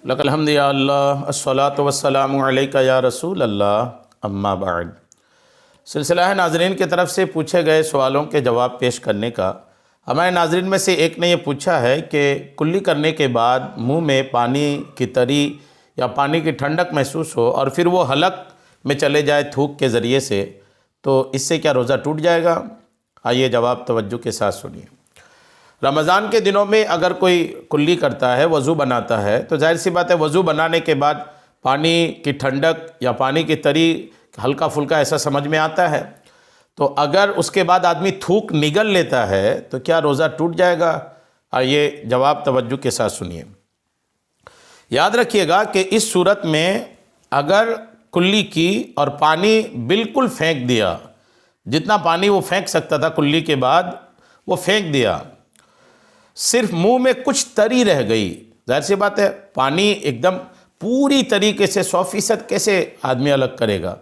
لک الحمد یا اللہ الصلاۃ والسلام علیک یا رسول اللہ اما بعد۔ سلسلہ ناظرین کی طرف سے پوچھے گئے سوالوں کے جواب پیش کرنے کا ہمارے ناظرین میں سے ایک نے یہ پوچھا ہے کہ کلی کرنے کے بعد منہ میں پانی کی تری یا پانی کی ٹھنڈک محسوس ہو اور پھر وہ حلق میں چلے جائے تھوک کے ذریعے سے، تو اس سے کیا روزہ ٹوٹ جائے گا؟ آئیے جواب توجہ کے ساتھ سنیے۔ رمضان کے دنوں میں اگر کوئی کلی کرتا ہے، وضو بناتا ہے، تو ظاہر سی بات ہے وضو بنانے کے بعد پانی کی ٹھنڈک یا پانی کی تری ہلکا پھلکا ایسا سمجھ میں آتا ہے، تو اگر اس کے بعد آدمی تھوک نگل لیتا ہے تو کیا روزہ ٹوٹ جائے گا؟ آئیے جواب توجہ کے ساتھ سنیے۔ یاد رکھیے گا کہ اس صورت میں اگر کلی کی اور پانی بالکل پھینک دیا، جتنا پانی وہ پھینک سکتا تھا کلی کے بعد وہ پھینک دیا، صرف منہ میں کچھ تری رہ گئی، ظاہر سی بات ہے پانی ایک دم پوری طریقے سے 100% کیسے آدمی الگ کرے گا؟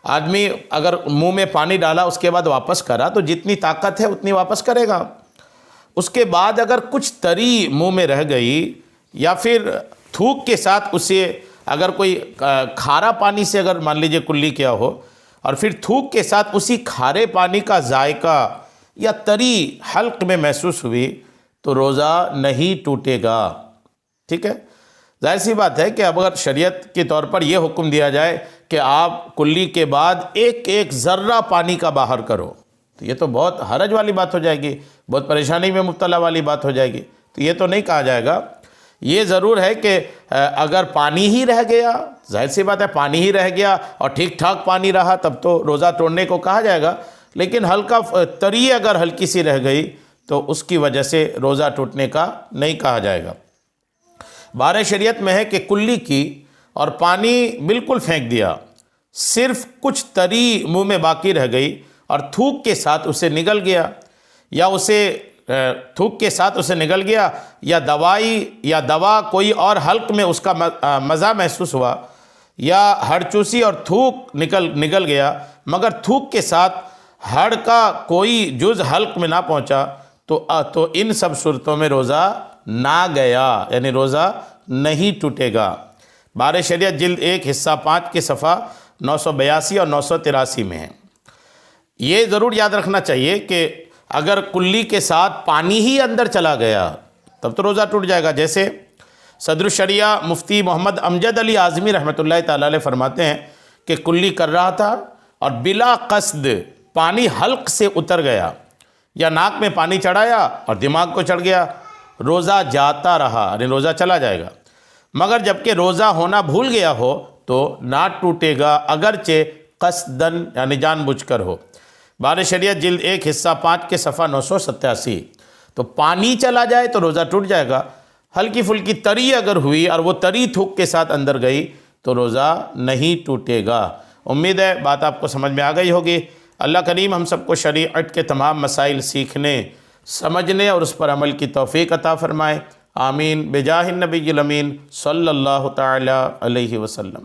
آدمی اگر منہ میں پانی ڈالا اس کے بعد واپس کرا تو جتنی طاقت ہے اتنی واپس کرے گا۔ اس کے بعد اگر کچھ تری منہ میں رہ گئی یا پھر تھوک کے ساتھ اسے اگر کوئی کھارا پانی سے اگر مان لیجئے کلی کیا ہو اور پھر تھوک کے ساتھ اسی کھارے پانی کا ذائقہ یا تری حلق میں محسوس ہوئی تو روزہ نہیں ٹوٹے گا، ٹھیک ہے؟ ظاہر سی بات ہے کہ اب اگر شریعت کے طور پر یہ حکم دیا جائے کہ آپ کلی کے بعد ایک ایک ذرہ پانی کا باہر کرو تو یہ تو بہت حرج والی بات ہو جائے گی، بہت پریشانی میں مبتلا والی بات ہو جائے گی، تو یہ تو نہیں کہا جائے گا۔ یہ ضرور ہے کہ اگر پانی ہی رہ گیا، ظاہر سی بات ہے پانی ہی رہ گیا اور ٹھیک ٹھاک پانی رہا تب تو روزہ توڑنے کو کہا جائے گا، لیکن ہلکا تری اگر ہلکی سی رہ گئی تو اس کی وجہ سے روزہ ٹوٹنے کا نہیں کہا جائے گا۔ بارے شریعت میں ہے کہ کلی کی اور پانی بالکل پھینک دیا، صرف کچھ تری منہ میں باقی رہ گئی اور تھوک کے ساتھ اسے نگل گیا، یا تھوک کے ساتھ اسے نگل گیا یا دوا کوئی اور حلق میں اس کا مزہ محسوس ہوا، یا ہڑ چوسی اور تھوک نگل گیا مگر تھوک کے ساتھ ہڑ کا کوئی جز حلق میں نہ پہنچا تو ان سب صورتوں میں روزہ نہ گیا، یعنی روزہ نہیں ٹوٹے گا۔ بارے شریعت جلد 1 حصہ 5 کے صفحہ 982 اور 983 میں ہے۔ یہ ضرور یاد رکھنا چاہیے کہ اگر کلی کے ساتھ پانی ہی اندر چلا گیا تب تو روزہ ٹوٹ جائے گا، جیسے صدر الشریعہ مفتی محمد امجد علی اعظمی رحمۃ اللہ تعالی علیہ فرماتے ہیں کہ کلی کر رہا تھا اور بلا قصد پانی حلق سے اتر گیا یا ناک میں پانی چڑھایا اور دماغ کو چڑھ گیا، روزہ جاتا رہا، یعنی روزہ چلا جائے گا، مگر جبکہ روزہ ہونا بھول گیا ہو تو نہ ٹوٹے گا اگرچہ قصدن یعنی جان بوجھ کر ہو۔ بارے شریعت جلد 1 حصہ 5 کے صفحہ 987۔ تو پانی چلا جائے تو روزہ ٹوٹ جائے گا، ہلکی پھلکی تری اگر ہوئی اور وہ تری تھوک کے ساتھ اندر گئی تو روزہ نہیں ٹوٹے گا۔ امید ہے بات آپ کو سمجھ میں آ گئی ہوگی۔ اللہ کریم ہم سب کو شریعت کے تمام مسائل سیکھنے، سمجھنے اور اس پر عمل کی توفیق عطا فرمائے، آمین بجاہ النبی الامین صلی اللہ تعالی علیہ وسلم۔